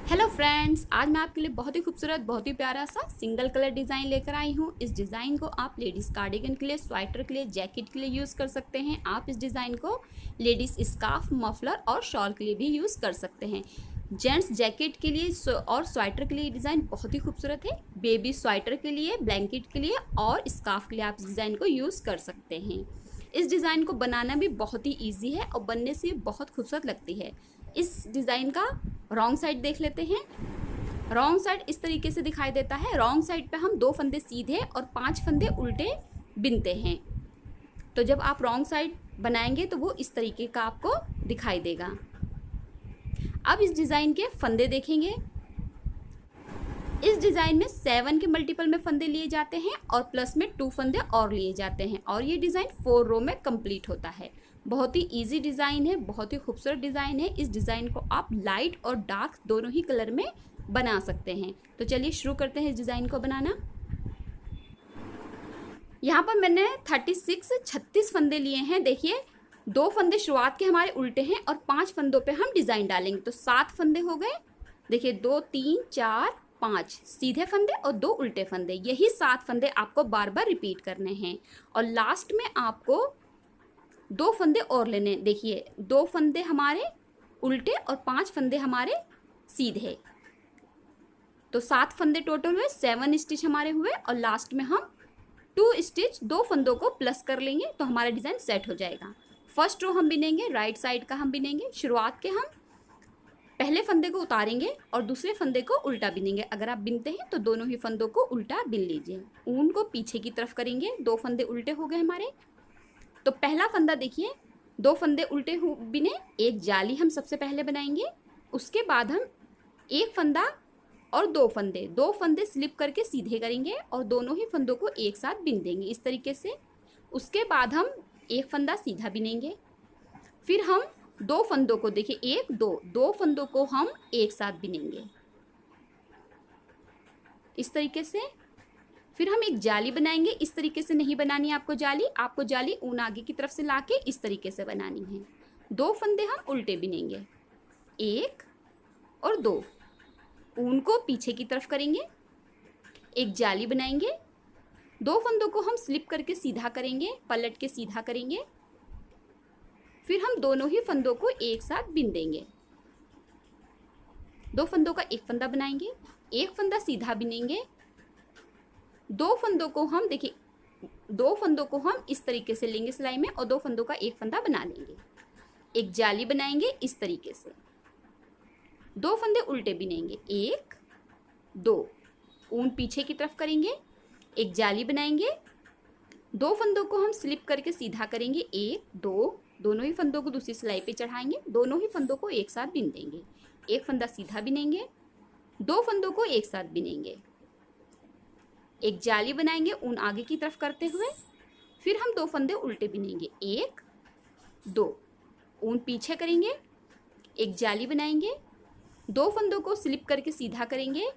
Hello friends, आज मैं आपके लिए बहुत ही खूबसूरत, बहुत ही प्यारा सा सिंगल कलर डिज़ाइन लेकर आई हूँ। इस डिज़ाइन को आप लेडीज़ कार्डिगन के लिए, स्वेटर के लिए, जैकेट के लिए यूज़ कर सकते हैं। आप इस डिज़ाइन को लेडीज़ स्कार्फ, मफलर और शॉल के लिए भी यूज़ कर सकते हैं। जेंट्स जैकेट के लिए और स्वेटर के लिए डिज़ाइन बहुत ही खूबसूरत है। बेबी स्वेटर के लिए, ब्लैंकेट के लिए और स्कार्फ के लिए आप इस डिज़ाइन को यूज़ कर सकते हैं। इस डिज़ाइन को बनाना भी बहुत ही ईजी है और बनने से बहुत खूबसूरत लगती है। इस डिज़ाइन का रॉन्ग साइड देख लेते हैं। रॉन्ग साइड इस तरीके से दिखाई देता है। रॉन्ग साइड पे हम 2 फंदे सीधे और 5 फंदे उल्टे बिनते हैं। तो जब आप रॉन्ग साइड बनाएंगे तो वो इस तरीके का आपको दिखाई देगा। अब इस डिज़ाइन के फंदे देखेंगे। इस डिज़ाइन में 7 के मल्टीपल में फंदे लिए जाते हैं और प्लस में 2 फंदे और लिए जाते हैं और ये डिज़ाइन 4 रो में कंप्लीट होता है। बहुत ही इजी डिज़ाइन है, बहुत ही खूबसूरत डिज़ाइन है। इस डिज़ाइन को आप लाइट और डार्क दोनों ही कलर में बना सकते हैं। तो चलिए शुरू करते हैं इस डिज़ाइन को बनाना। यहाँ पर मैंने 36 फंदे लिए हैं। देखिए, 2 फंदे शुरुआत के हमारे उल्टे हैं और 5 फंदों पे हम डिज़ाइन डालेंगे तो 7 फंदे हो गए। देखिए 2 3 4 5 सीधे फंदे और 2 उल्टे फंदे, यही 7 फंदे आपको बार बार रिपीट करने हैं। और लास्ट में आपको 2 फंदे और लेने। देखिए 2 फंदे हमारे उल्टे और 5 फंदे हमारे सीधे, तो 7 फंदे टोटल हुए, 7 स्टिच हमारे हुए और लास्ट में हम 2 स्टिच 2 फंदों को प्लस कर लेंगे तो हमारा डिज़ाइन सेट हो जाएगा। फर्स्ट रो हम बिनेंगे, राइट साइड का हम बिनेंगे। शुरुआत के हम पहले फंदे को उतारेंगे और दूसरे फंदे को उल्टा बिनेंगे। अगर आप बिनते हैं तो दोनों ही फंदों को उल्टा बिन लीजिए। ऊन को पीछे की तरफ करेंगे। 2 फंदे उल्टे हो गए हमारे। तो पहला फंदा देखिए, 2 फंदे उल्टे हो बिने, एक जाली हम सबसे पहले बनाएंगे। उसके बाद हम एक फंदा और 2 फंदे स्लिप करके सीधे करेंगे और दोनों ही फंदों को एक साथ बिन देंगे इस तरीके से। उसके बाद हम एक फंदा सीधा बिनेंगे। फिर हम 2 फंदों को, देखिए 1 2 फंदों को हम एक साथ बिनेंगे इस तरीके से। फिर हम एक जाली बनाएंगे। इस तरीके से नहीं बनानी है आपको जाली, आपको जाली ऊन आगे की तरफ से लाके इस तरीके से बनानी है। 2 फंदे हम उल्टे बिनेंगे, 1 और 2, ऊन को पीछे की तरफ करेंगे, एक जाली बनाएंगे। 2 फंदों को हम स्लिप करके सीधा करेंगे, पलट के सीधा करेंगे। फिर हम दोनों ही फंदों को एक साथ बिन देंगे। 2 फंदों का एक फंदा बनाएंगे, एक फंदा सीधा बिनेंगे। 2 फंदों को हम, देखिए 2 फंदों को हम इस तरीके से लेंगे सिलाई में और 2 फंदों का एक फंदा बना लेंगे। एक जाली बनाएंगे इस तरीके से। 2 फंदे उल्टे बिनेंगे, 1 2, ऊन पीछे की तरफ करेंगे, एक जाली बनाएंगे। 2 फंदों को हम स्लिप करके सीधा करेंगे, 1 2, दोनों ही फंदों को दूसरी सिलाई पे चढ़ाएंगे। दोनों ही फंदों को एक साथ बिन देंगे। एक फंदा सीधा बिनेंगे, 2 फंदों को एक साथ बिनेंगे, एक जाली बनाएंगे ऊन आगे की तरफ करते हुए। फिर हम 2 फंदे उल्टे बिनेंगे, 1 2, ऊन पीछे करेंगे, एक जाली बनाएंगे। 2 फंदों को स्लिप करके सीधा करेंगे,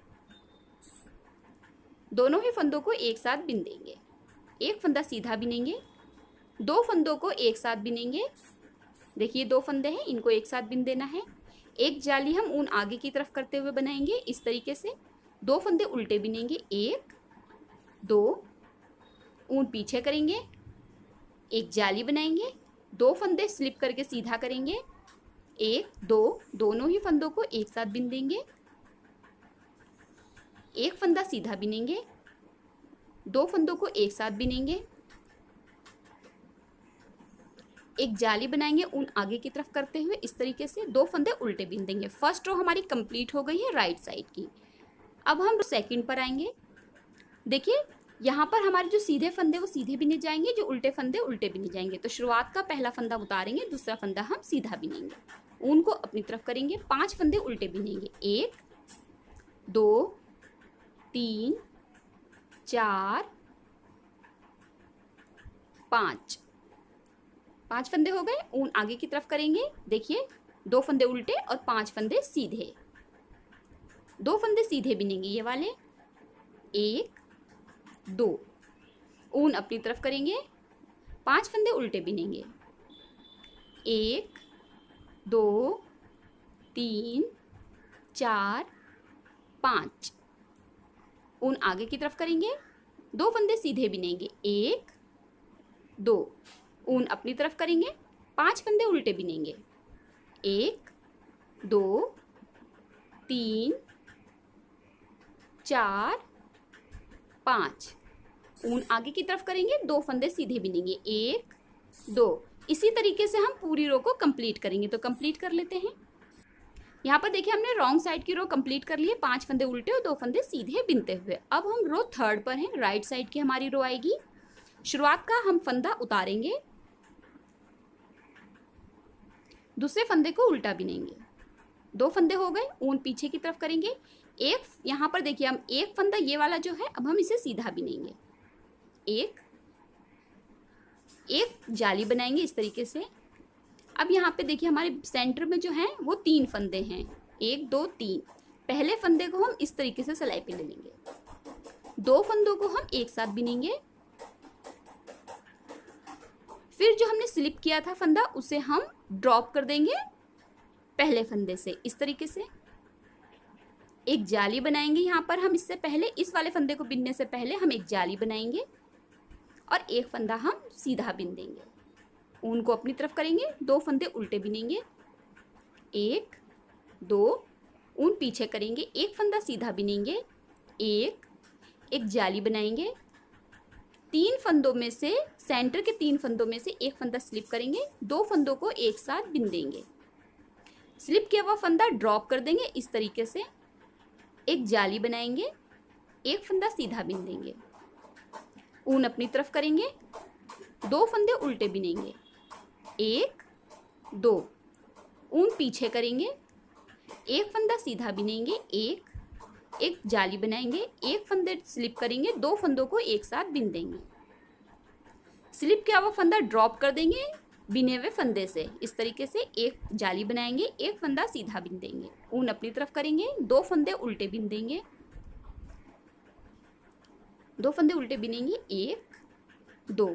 दोनों ही फंदों को एक साथ बिन देंगे। एक फंदा सीधा बिनेंगे, 2 फंदों को एक साथ बिनेंगे। देखिए 2 फंदे हैं, इनको एक साथ बिन देना है। एक जाली हम ऊन आगे की तरफ करते हुए बनाएंगे इस तरीके से। 2 फंदे उल्टे बिनेंगे, 1 2, ऊन पीछे करेंगे, एक जाली बनाएंगे। 2 फंदे स्लिप करके सीधा करेंगे, 1 2, दोनों ही फंदों को एक साथ बिन देंगे। एक फंदा सीधा बिनेंगे, 2 फंदों को एक साथ बिनेंगे, एक जाली बनाएंगे ऊन आगे की तरफ करते हुए इस तरीके से। 2 फंदे उल्टे बिन देंगे। फर्स्ट रो हमारी कंप्लीट हो गई है राइट साइड की। अब हम सेकंड पर आएंगे। देखिए यहाँ पर हमारे जो सीधे फंदे वो सीधे बिने जाएंगे, जो उल्टे फंदे उल्टे बिने जाएंगे। तो शुरुआत का पहला फंदा उतारेंगे, दूसरा फंदा हम सीधा बिनेंगे। ऊन को अपनी तरफ करेंगे, 5 फंदे उल्टे बिनेंगे, 1 2 3 4 5, 5 फंदे हो गए। ऊन आगे की तरफ करेंगे। देखिए 2 फंदे उल्टे और 5 फंदे सीधे। 2 फंदे सीधे बिनेंगे ये वाले, 1 2, ऊन अपनी तरफ करेंगे, 5 फंदे उल्टे बिनेंगे, 1 2 3 4 5। ऊन आगे की तरफ करेंगे, 2 फंदे सीधे बिनेंगे, 1 2। ऊन अपनी तरफ करेंगे, 5 फंदे उल्टे बिनेंगे, 1 2 3 4 5। ऊन आगे की तरफ करेंगे, 2 फंदे सीधे बिनेंगे, 1 2। इसी तरीके से हम पूरी रो को कंप्लीट करेंगे। तो कंप्लीट कर लेते हैं। यहाँ पर देखिए हमने रॉन्ग साइड की रो कंप्लीट कर लिए, 5 फंदे उल्टे और 2 फंदे सीधे बिनते हुए। अब हम रो 3rd पर हैं, राइट साइड की हमारी रो आएगी। शुरुआत का हम फंदा उतारेंगे, दूसरे फंदे को उल्टा बिनेंगे, 2 फंदे हो गए। ऊन पीछे की तरफ करेंगे, एक यहाँ पर देखिए हम एक फंदा ये वाला जो है, अब हम इसे सीधा बिनेंगे, एक जाली बनाएंगे इस तरीके से। अब यहाँ पे देखिए हमारे सेंटर में जो है वो 3 फंदे हैं, 1 2 3। पहले फंदे को हम इस तरीके से सिलाई पे ले लेंगे, 2 फंदों को हम एक साथ बिनेंगे। फिर जो हमने स्लिप किया था फंदा, उसे हम ड्रॉप कर देंगे पहले फंदे से इस तरीके से। एक जाली बनाएंगे यहाँ पर हम, इससे पहले इस वाले फंदे को बिनने से पहले हम एक जाली बनाएंगे और एक फंदा हम सीधा बिन देंगे। ऊन को अपनी तरफ करेंगे, 2 फंदे उल्टे बिनेंगे, 1 2। ऊन पीछे करेंगे, एक फंदा सीधा बिनेंगे, एक जाली बनाएंगे। 3 फंदों में से, सेंटर के 3 फंदों में से एक फंदा स्लिप करेंगे, 2 फंदों को एक साथ बिन देंगे। स्लिप किया हुआ फंदा ड्रॉप कर देंगे इस तरीके से, एक जाली बनाएंगे, एक फंदा सीधा बिन देंगे। ऊन अपनी तरफ करेंगे, 2 फंदे उल्टे बिनेंगे, 1 2। ऊन पीछे करेंगे, एक फंदा सीधा बिनेंगे, एक जाली बनाएंगे, एक फंदे स्लिप करेंगे, 2 फंदों को एक साथ बिन देंगे। स्लिप किया हुआ फंदा ड्रॉप कर देंगे बिने हुए फंदे से इस तरीके से, एक जाली बनाएंगे, एक फंदा सीधा बिन देंगे। ऊन अपनी तरफ करेंगे, 2 फंदे उल्टे बिन देंगे, 2 फंदे उल्टे बिनेंगे, 1 2।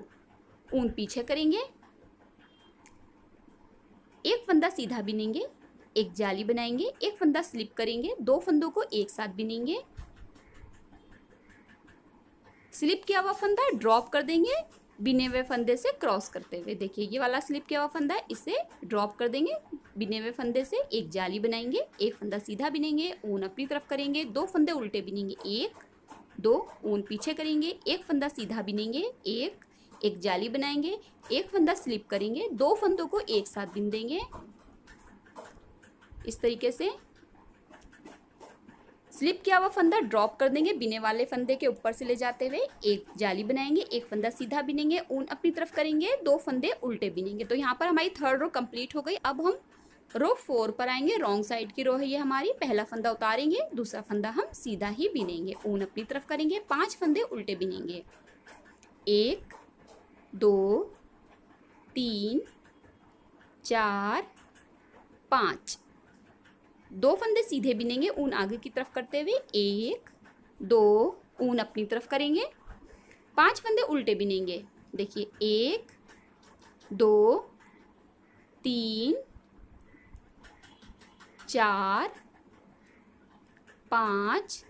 ऊन पीछे करेंगे, एक फंदा सीधा बिनेंगे, एक जाली बनाएंगे, एक फंदा स्लिप करेंगे, 2 फंदों को एक साथ बिनेंगे। स्लिप किया हुआ फंदा ड्रॉप कर देंगे बिने हुए फंदे से क्रॉस करते हुए। देखिए ये वाला स्लिप किया हुआ फंदा है, इसे ड्रॉप कर देंगे बिने हुए फंदे से, एक जाली बनाएंगे, एक फंदा सीधा बिनेंगे। ऊन अपनी तरफ करेंगे, 2 फंदे उल्टे बिनेंगे, 1 2। ऊन पीछे करेंगे, एक फंदा सीधा बिनेंगे, एक जाली बनाएंगे, एक फंदा स्लिप करेंगे, 2 फंदों को एक साथ बिन देंगे इस तरीके से। स्लिप किया हुआ फंदा ड्रॉप कर देंगे बिने वाले फंदे के ऊपर से ले जाते हुए, एक जाली बनाएंगे, एक फंदा सीधा बिनेंगे। ऊन अपनी तरफ करेंगे, 2 फंदे उल्टे बिनेंगे। तो यहाँ पर हमारी 3rd रो कंप्लीट हो गई। अब हम रो 4 पर आएंगे, रॉन्ग साइड की रो है ये हमारी। पहला फंदा उतारेंगे, दूसरा फंदा हम सीधा ही बिनेंगे। ऊन अपनी तरफ करेंगे, 5 फंदे उल्टे बिनेंगे, 1 2 3 4 5। 2 फंदे सीधे बिनेंगे, ऊन आगे की तरफ करते हुए, 1 2। ऊन अपनी तरफ करेंगे, 5 फंदे उल्टे बिनेंगे। देखिए 1 2 3 4 5।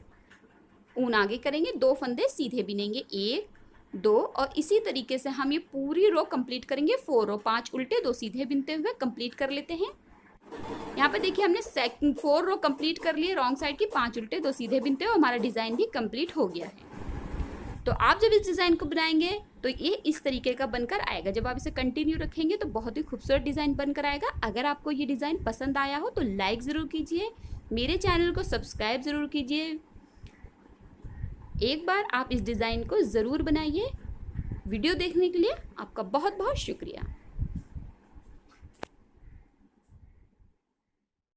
ऊन आगे करेंगे, 2 फंदे सीधे बिनेंगे, 1 2। और इसी तरीके से हम ये पूरी रो कंप्लीट करेंगे। 4 रो, 5 उल्टे 2 सीधे बिनते हुए कंप्लीट कर लेते हैं। यहाँ पे देखिए हमने 4 रो कंप्लीट कर लिए रॉन्ग साइड की, 5 उल्टे 2 सीधे बिनते हुए हमारा डिज़ाइन भी कंप्लीट हो गया है। तो आप जब इस डिज़ाइन को बनाएंगे तो ये इस तरीके का बनकर आएगा। जब आप इसे कंटिन्यू रखेंगे तो बहुत ही खूबसूरत डिज़ाइन बनकर आएगा। अगर आपको ये डिज़ाइन पसंद आया हो तो लाइक ज़रूर कीजिए, मेरे चैनल को सब्सक्राइब ज़रूर कीजिए। एक बार आप इस डिज़ाइन को ज़रूर बनाइए। वीडियो देखने के लिए आपका बहुत बहुत शुक्रिया।